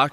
8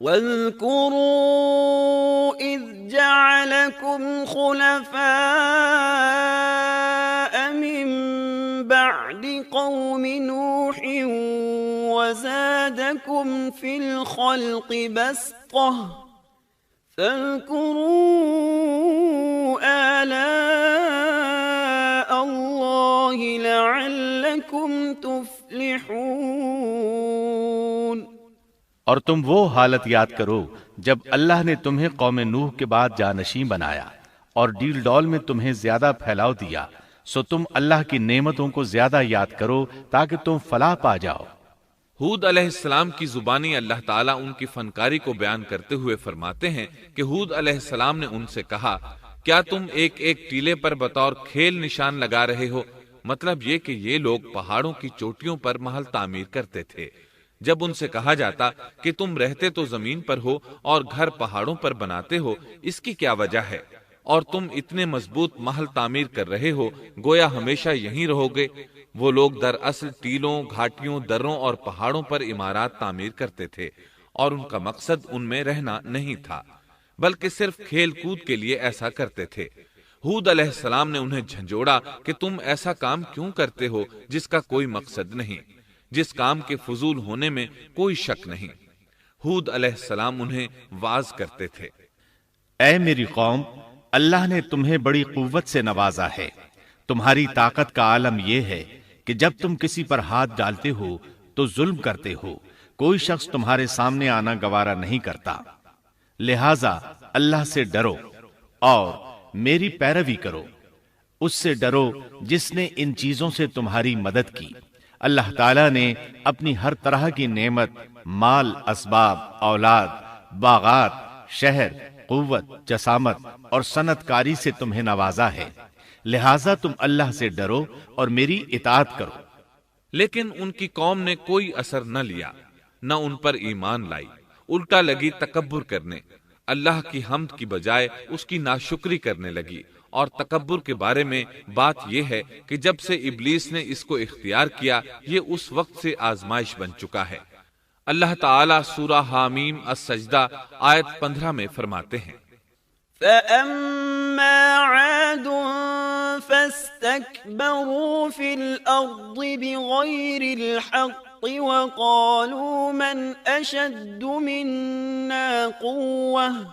واذكروا إذ جعلكم خلفاء من بعد قوم نوح وزادكم في الخلق بسطة فاذكروا آلاء الله لعلكم تفلحون۔ اور تم وہ حالت یاد کرو جب اللہ نے تمہیں قوم نوح کے بعد جانشین بنایا اور ڈیل ڈول میں تمہیں زیادہ پھیلاؤ دیا، سو تم اللہ کی نعمتوں کو زیادہ یاد کرو تاکہ تم فلاح پا جاؤ۔ ہود علیہ السلام کی زبانی اللہ تعالیٰ ان کی فنکاری کو بیان کرتے ہوئے فرماتے ہیں کہ ہود علیہ السلام نے ان سے کہا، کیا تم ایک ایک ٹیلے پر بطور کھیل نشان لگا رہے ہو؟ مطلب یہ کہ یہ لوگ پہاڑوں کی چوٹیوں پر محل تعمیر کرتے تھے۔ جب ان سے کہا جاتا کہ تم رہتے تو زمین پر ہو اور گھر پہاڑوں پر بناتے ہو، اس کی کیا وجہ ہے؟ اور تم اتنے مضبوط محل تعمیر کر رہے ہو، گویا ہمیشہ یہیں رہو گے۔ وہ لوگ دراصل ٹیلوں، گھاٹیوں، دروں اور پہاڑوں پر عمارات تعمیر کرتے تھے، اور ان کا مقصد ان میں رہنا نہیں تھا، بلکہ صرف کھیل کود کے لیے ایسا کرتے تھے۔ ہود علیہ السلام نے انہیں جھنجھوڑا کہ تم ایسا کام کیوں کرتے ہو جس کا کوئی مقصد نہیں، جس کام کے فضول ہونے میں کوئی شک نہیں۔ ہود علیہ السلام انہیں واعظ کرتے تھے، اے میری قوم، اللہ نے تمہیں بڑی قوت سے نوازا ہے۔ تمہاری طاقت کا عالم یہ ہے کہ جب تم کسی پر ہاتھ ڈالتے ہو تو ظلم کرتے ہو، کوئی شخص تمہارے سامنے آنا گوارا نہیں کرتا۔ لہذا اللہ سے ڈرو اور میری پیروی کرو، اس سے ڈرو جس نے ان چیزوں سے تمہاری مدد کی۔ اللہ تعالیٰ نے اپنی ہر طرح کی نعمت، مال، اسباب، اولاد، باغات، شہر، قوت، جسامت اور صنعت کاری سے تمہیں نوازا ہے، لہٰذا تم اللہ سے ڈرو اور میری اطاعت کرو۔ لیکن ان کی قوم نے کوئی اثر نہ لیا، نہ ان پر ایمان لائی، الٹا لگی تکبر کرنے، اللہ کی حمد کی بجائے اس کی ناشکری کرنے لگی۔ اور تکبر کے بارے میں بات یہ ہے کہ جب سے ابلیس نے اس کو اختیار کیا، یہ اس وقت سے آزمائش بن چکا ہے۔ اللہ تعالیٰ سورہ حامیم السجدہ آیت 15 میں فرماتے ہیں، فَأَمَّا عَادٌ فَاسْتَكْبَرُوا فِي الْأَرْضِ بِغَيْرِ الْحَقِّ وَقَالُوا مَنْ أَشَدُّ مِنَّا قُوَّةً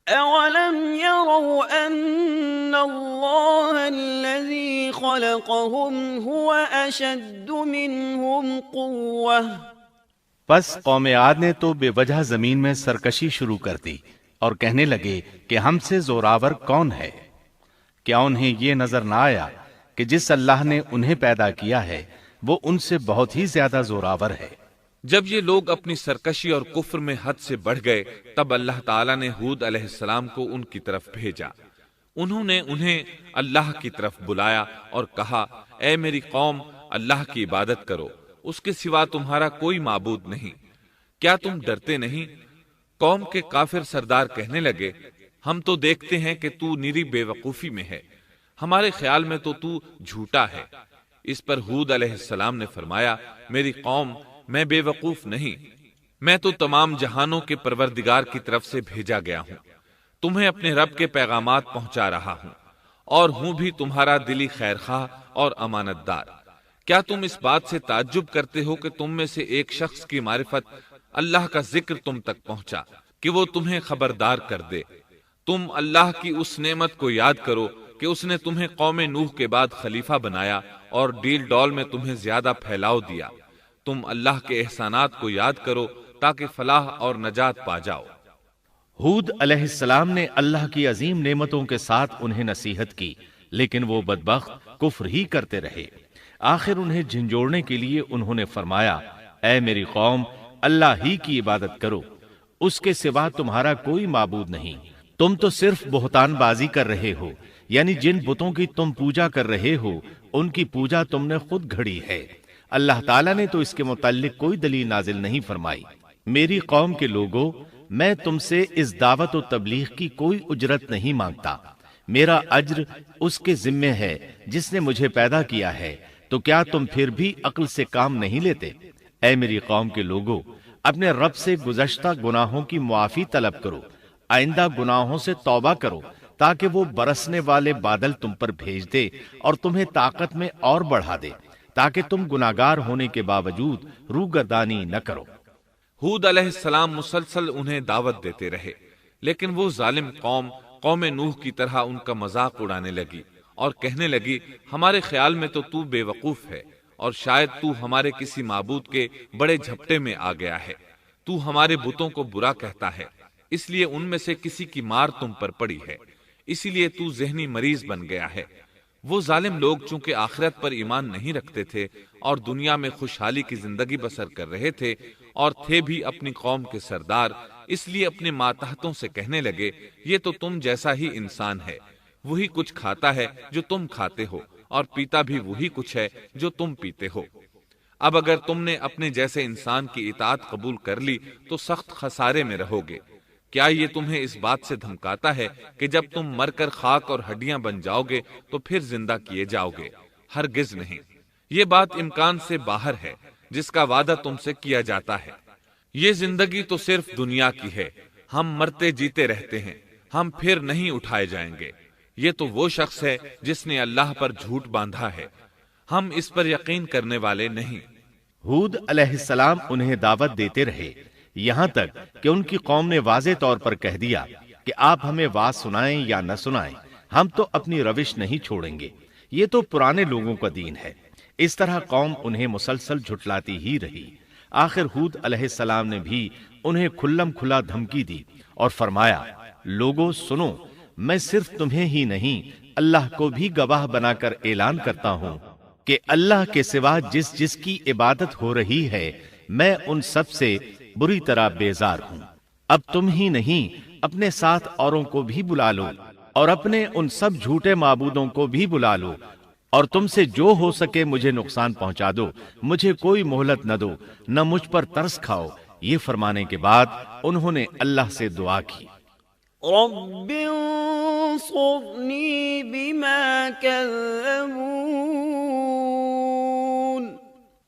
أَوَلَمْ يَرَوْا أَنَّ اللَّهَ الَّذِي خَلَقَهُمْ هُوَ أَشَدُّ مِنْهُمْ قُوَّةً۔ پس قوم عاد نے تو بے وجہ زمین میں سرکشی شروع کر دی اور کہنے لگے کہ ہم سے زوراور کون ہے؟ کیا انہیں یہ نظر نہ آیا کہ جس اللہ نے انہیں پیدا کیا ہے وہ ان سے بہت ہی زیادہ زوراور ہے؟ جب یہ لوگ اپنی سرکشی اور کفر میں حد سے بڑھ گئے، تب اللہ تعالیٰ نے ہود علیہ السلام کو ان کی طرف بھیجا۔ انہوں نے انہیں اللہ کی طرف بلایا اور کہا، اے میری قوم، اللہ کی عبادت کرو، اس کے سوا تمہارا کوئی معبود نہیں۔ کیا تم ڈرتے نہیں؟ قوم کے کافر سردار کہنے لگے، ہم تو دیکھتے ہیں کہ تو نری بے وقوفی میں ہے، ہمارے خیال میں تو جھوٹا ہے۔ اس پر ہود علیہ السلام نے فرمایا، میری قوم، میں بے وقوف نہیں، میں تو تمام جہانوں کے پروردگار کی طرف سے بھیجا گیا ہوں، تمہیں اپنے رب کے پیغامات پہنچا رہا ہوں، اور ہوں بھی تمہارا دلی خیرخواہ اور امانت دار۔ کیا تم اس بات سے تعجب کرتے ہو کہ تم میں سے ایک شخص کی معرفت، اللہ کا ذکر تم تک پہنچا کہ وہ تمہیں خبردار کر دے؟ تم اللہ کی اس نعمت کو یاد کرو کہ اس نے تمہیں قوم نوح کے بعد خلیفہ بنایا اور ڈیل ڈول میں تمہیں زیادہ پھیلاؤ دیا۔ تم اللہ کے احسانات کو یاد کرو تاکہ فلاح اور نجات پا جاؤ۔ ہود علیہ السلام نے اللہ کی عظیم نعمتوں کے ساتھ انہیں نصیحت کی، لیکن وہ بدبخت کفر ہی کرتے رہے۔ آخر انہیں جھنجھوڑنے کے لیے انہوں نے فرمایا، اے میری قوم، اللہ ہی کی عبادت کرو، اس کے سوا تمہارا کوئی معبود نہیں۔ تم تو صرف بہتان بازی کر رہے ہو، یعنی جن بتوں کی تم پوجا کر رہے ہو ان کی پوجا تم نے خود گھڑی ہے۔ اللہ تعالیٰ نے تو اس کے متعلق کوئی دلیل نازل نہیں فرمائی۔ میری قوم کے لوگوں، میں تم سے اس دعوت و تبلیغ کی کوئی اجرت نہیں مانگتا، میرا اجر اس کے ذمے ہے جس نے مجھے پیدا کیا ہے، تو کیا تم پھر بھی عقل سے کام نہیں لیتے؟ اے میری قوم کے لوگوں، اپنے رب سے گزشتہ گناہوں کی معافی طلب کرو، آئندہ گناہوں سے توبہ کرو، تاکہ وہ برسنے والے بادل تم پر بھیج دے اور تمہیں طاقت میں اور بڑھا دے، تاکہ تم گناہگار ہونے کے باوجود روگردانی نہ کرو۔ ہود علیہ السلام مسلسل انہیں دعوت دیتے رہے، لیکن وہ ظالم قوم نوح کی طرح ان کا مذاق اڑانے لگی اور کہنے لگی، ہمارے خیال میں تو بے وقوف ہے اور شاید تو ہمارے کسی معبود کے بڑے جھپٹے میں آ گیا ہے، تو ہمارے بتوں کو برا کہتا ہے، اس لیے ان میں سے کسی کی مار تم پر پڑی ہے، اسی لیے تو ذہنی مریض بن گیا ہے۔ وہ ظالم لوگ چونکہ آخرت پر ایمان نہیں رکھتے تھے اور دنیا میں خوشحالی کی زندگی بسر کر رہے تھے اور تھے بھی اپنی قوم کے سردار، اس لیے اپنے ماتحتوں سے کہنے لگے، یہ تو تم جیسا ہی انسان ہے، وہی کچھ کھاتا ہے جو تم کھاتے ہو اور پیتا بھی وہی کچھ ہے جو تم پیتے ہو۔ اب اگر تم نے اپنے جیسے انسان کی اطاعت قبول کر لی تو سخت خسارے میں رہو گے۔ کیا یہ تمہیں اس بات سے دھمکاتا ہے کہ جب تم مر کر خاک اور ہڈیاں بن جاؤ گے تو پھر زندہ کیے جاؤ گے؟ ہرگز نہیں، یہ بات امکان سے باہر ہے جس کا وعدہ تم سے کیا جاتا ہے۔ یہ زندگی تو صرف دنیا کی ہے، ہم مرتے جیتے رہتے ہیں، ہم پھر نہیں اٹھائے جائیں گے۔ یہ تو وہ شخص ہے جس نے اللہ پر جھوٹ باندھا ہے، ہم اس پر یقین کرنے والے نہیں۔ ہود علیہ السلام انہیں دعوت دیتے رہے، یہاں تک کہ ان کی قوم نے واضح طور پر کہہ دیا کہ آپ ہمیں واز سنائیں یا نہ سنائیں، ہم تو اپنی روش نہیں چھوڑیں گے، یہ تو پرانے لوگوں کا دین ہے۔ اس طرح قوم انہیں مسلسل جھٹلاتی ہی رہی۔ آخر ہود علیہ السلام نے بھی انہیں کھلم کھلا دھمکی دی اور فرمایا، لوگوں سنو، میں صرف تمہیں ہی نہیں اللہ کو بھی گواہ بنا کر اعلان کرتا ہوں کہ اللہ کے سوا جس کی عبادت ہو رہی ہے میں ان سب سے بری طرح بیزار ہوں۔ اب تم ہی نہیں اپنے ساتھ اوروں کو بھی بلا لو اور اپنے ان سب جھوٹے معبودوں کو بھی بلا لو، اور تم سے جو ہو سکے مجھے نقصان پہنچا دو، مجھے کوئی مہلت نہ دو، نہ مجھ پر ترس کھاؤ۔ یہ فرمانے کے بعد انہوں نے اللہ سے دعا کی، رب انصرنی بما کذبون،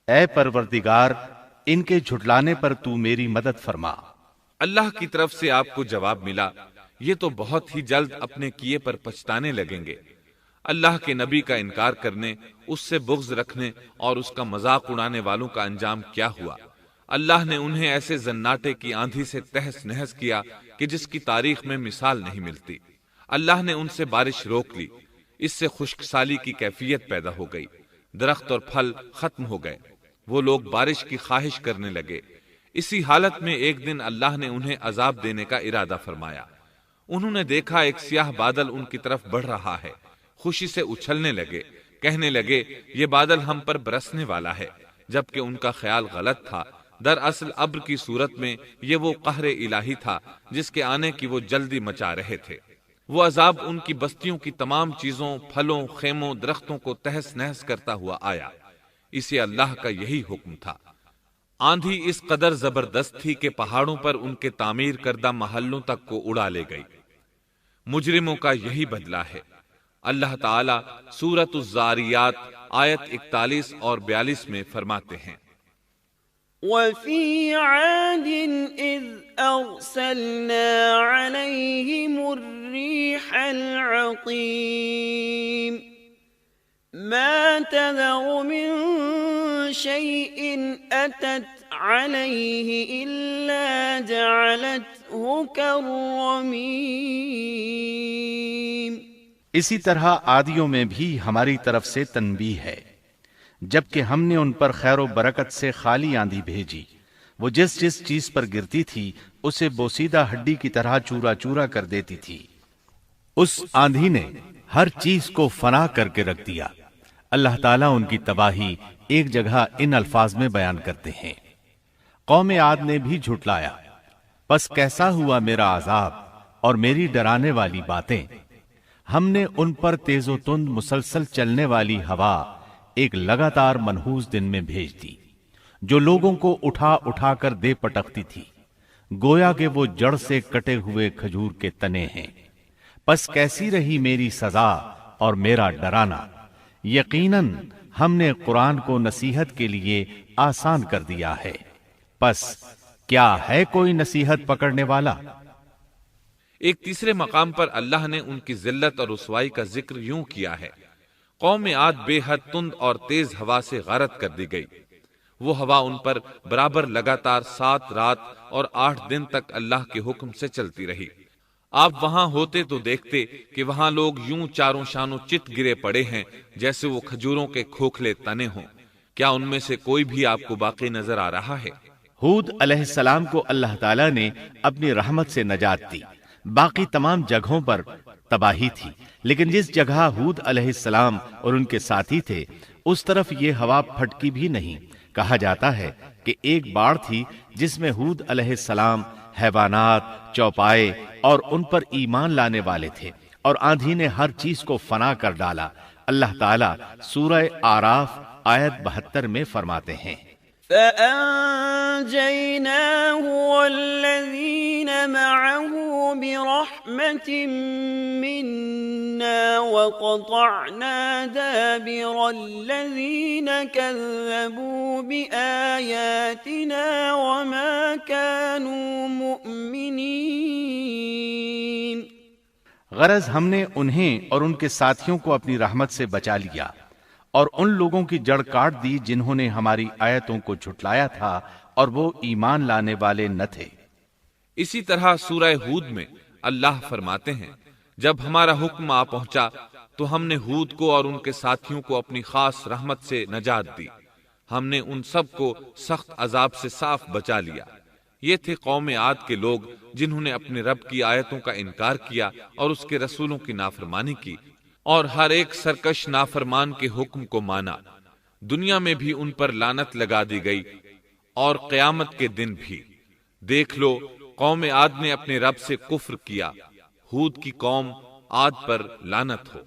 اے پروردگار ان کے جھٹلانے پر تو میری مدد فرما۔ اللہ کی طرف سے آپ کو جواب ملا، یہ تو بہت ہی جلد اپنے کیے پر پچھتانے لگیں گے۔ اللہ کے نبی کا انکار کرنے، اس سے بغض رکھنے اور اس کا مذاق اڑانے والوں کا انجام کیا ہوا؟ اللہ نے انہیں ایسے زناٹے کی آندھی سے تہس نہس کیا کہ جس کی تاریخ میں مثال نہیں ملتی۔ اللہ نے ان سے بارش روک لی، اس سے خشک سالی کی کیفیت پیدا ہو گئی، درخت اور پھل ختم ہو گئے، وہ لوگ بارش کی خواہش کرنے لگے۔ اسی حالت میں ایک دن اللہ نے انہیں عذاب دینے کا ارادہ فرمایا۔ انہوں نے دیکھا ایک سیاہ بادل ان کی طرف بڑھ رہا ہے، خوشی سے اچھلنے لگے، کہنے لگے یہ بادل ہم پر برسنے والا ہے، جبکہ ان کا خیال غلط تھا۔ دراصل ابر کی صورت میں یہ وہ قہر الہی تھا جس کے آنے کی وہ جلدی مچا رہے تھے۔ وہ عذاب ان کی بستیوں کی تمام چیزوں، پھلوں، خیموں، درختوں کو تہس نہس کرتا ہوا آیا۔ اسے اللہ کا یہی حکم تھا۔ آندھی اس قدر زبردست تھی کہ پہاڑوں پر ان کے تعمیر کردہ محلوں تک کو اڑا لے گئی۔ مجرموں کا یہی بدلہ ہے۔ اللہ تعالی سورۃ الزاریات آیت 41 اور 42 میں فرماتے ہیں، وَفِي عَادٍ إِذْ أَرْسَلْنَا عَلَيْهِمُ الرِّيحَ الْعَقِيمَ مَا تَذَرُ مِن شَيْءٍ أَتَتْ عَلَيْهِ إِلَّا جَعَلَتْهُ كَالرَّمِيمِ۔ اسی طرح عادیوں میں بھی ہماری طرف سے تنبیہ ہے، جبکہ ہم نے ان پر خیر و برکت سے خالی آندھی بھیجی، وہ جس چیز پر گرتی تھی اسے بوسیدہ ہڈی کی طرح چورا چورا کر دیتی تھی۔ اس آندھی نے ہر چیز کو فنا کر کے رکھ دیا۔ اللہ تعالیٰ ان کی تباہی ایک جگہ ان الفاظ میں بیان کرتے ہیں، قوم عاد نے بھی جھٹلایا، پس کیسا ہوا میرا عذاب اور میری ڈرانے والی باتیں۔ ہم نے ان پر تیز و تند مسلسل چلنے والی ہوا ایک لگاتار منحوس دن میں بھیج دی جو لوگوں کو اٹھا اٹھا کر دے پٹکتی تھی، گویا کہ وہ جڑ سے کٹے ہوئے کھجور کے تنے ہیں۔ پس کیسی رہی میری سزا اور میرا ڈرانا؟ یقیناً ہم نے قرآن کو نصیحت کے لیے آسان کر دیا ہے، پس کیا ہے کوئی نصیحت پکڑنے والا؟ ایک تیسرے مقام پر اللہ نے ان کی ذلت اور رسوائی کا ذکر یوں کیا ہے، قوم عاد بے حد تند اور تیز ہوا سے غارت کر دی گئی۔ وہ ہوا ان پر برابر لگاتار 7 رات اور 8 دن تک اللہ کے حکم سے چلتی رہی۔ آپ وہاں ہوتے تو دیکھتے کہ وہاں لوگ یوں چاروں شانوں چت گرے پڑے ہیں جیسے وہ کھجوروں کے کھوکھلے تنے ہوں۔ کیا ان میں سے کوئی بھی آپ کو باقی نظر آ رہا ہے؟ ہود علیہ السلام کو اللہ تعالیٰ نے اپنی رحمت سے نجات دی۔ باقی تمام جگہوں پر تباہی تھی، لیکن جس جگہ ہود علیہ السلام اور ان کے ساتھی تھے اس طرف یہ ہوا پھٹکی بھی نہیں۔ کہا جاتا ہے کہ ایک باڑ تھی جس میں ہود علیہ السلام، حیوانات، چوپائے اور ان پر ایمان لانے والے تھے، اور آندھی نے ہر چیز کو فنا کر ڈالا۔ اللہ تعالیٰ سورہ آراف آیت 72 میں فرماتے ہیں، فأنجيناه والذين معه برحمة منا وقطعنا دابر الذين كذبوا بآياتنا وما كانوا مؤمنين۔ غرض ہم نے انہیں اور ان کے ساتھیوں کو اپنی رحمت سے بچا لیا اور ان لوگوں کی جڑ کاٹ دی جنہوں نے ہماری آیتوں کو جھٹلایا تھا اور وہ ایمان لانے والے نہ تھے۔ اسی طرح سورہ ہود میں اللہ فرماتے ہیں، جب ہمارا حکم آ پہنچا تو ہم نے ہود کو اور ان کے ساتھیوں کو اپنی خاص رحمت سے نجات دی۔ ہم نے ان سب کو سخت عذاب سے صاف بچا لیا۔ یہ تھے قوم عاد کے لوگ جنہوں نے اپنے رب کی آیتوں کا انکار کیا اور اس کے رسولوں کی نافرمانی کی، اور ہر ایک سرکش نافرمان کے حکم کو مانا۔ دنیا میں بھی ان پر لعنت لگا دی گئی اور قیامت کے دن بھی۔ دیکھ لو، قوم عاد نے اپنے رب سے کفر کیا، ہود کی قوم عاد پر لعنت ہو۔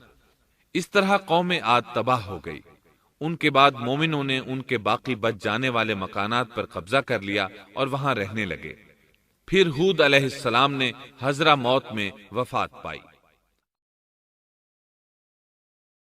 اس طرح قوم عاد تباہ ہو گئی۔ ان کے بعد مومنوں نے ان کے باقی بچ جانے والے مکانات پر قبضہ کر لیا اور وہاں رہنے لگے۔ پھر ہود علیہ السلام نے حضرہ موت میں وفات پائی۔